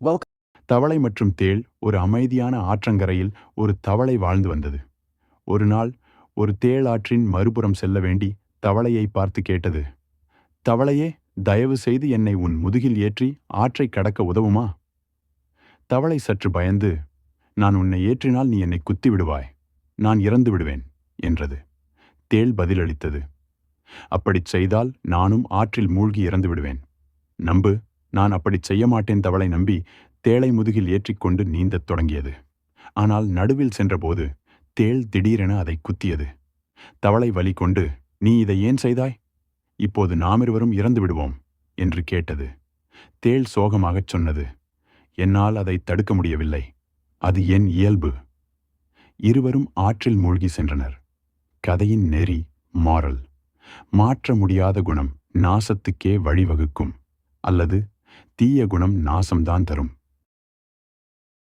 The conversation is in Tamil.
Welcome. தவளை மற்றும் தேள் ஒரு அமைதியான ஆற்றங்கரையில் ஒரு தவளை வாழ்ந்து வந்தது. ஒரு நாள் ஒரு தேள் ஆற்றின் மறுபுறம் செல்ல வேண்டி தவளையை பார்த்து கேட்டது. தவளையே, தயவு செய்து என்னை உன் முதுகில் ஏற்றி ஆற்றை கடக்க உதவுமா? தவளை சற்று பயந்து, நான் உன்னை ஏற்றினால் நீ என்னை குத்தி விடுவாய், நான் இறந்து விடுவேன் என்றது. தேள் பதிலளித்தது, அப்படிச் செய்தால் நானும் ஆற்றில் மூழ்கி இறந்து விடுவேன். நம்பு, நான் அப்படிச் செய்ய மாட்டேன். தவளை நம்பி தேளை முதுகில் ஏற்றிக்கொண்டு நீந்தத் தொடங்கியது. ஆனால் நடுவில் சென்றபோது தேள் திடீரென அதை குத்தியது. தவளை வலி கொண்டு, நீ இதை ஏன் செய்தாய்? இப்போது நாமிருவரும் இறந்து விடுவோம் என்று கேட்டது. தேள் சோகமாகச் சொன்னது, என்னால் அதை தடுக்க முடியவில்லை, அது என் இயல்பு. இருவரும் ஆற்றில் மூழ்கி சென்றனர். கதையின் நெறி, மாறல்: மாற்ற முடியாத குணம் நாசத்துக்கே வழிவகுக்கும், அல்லது தீய குணம் நாசம்தான் தரும்.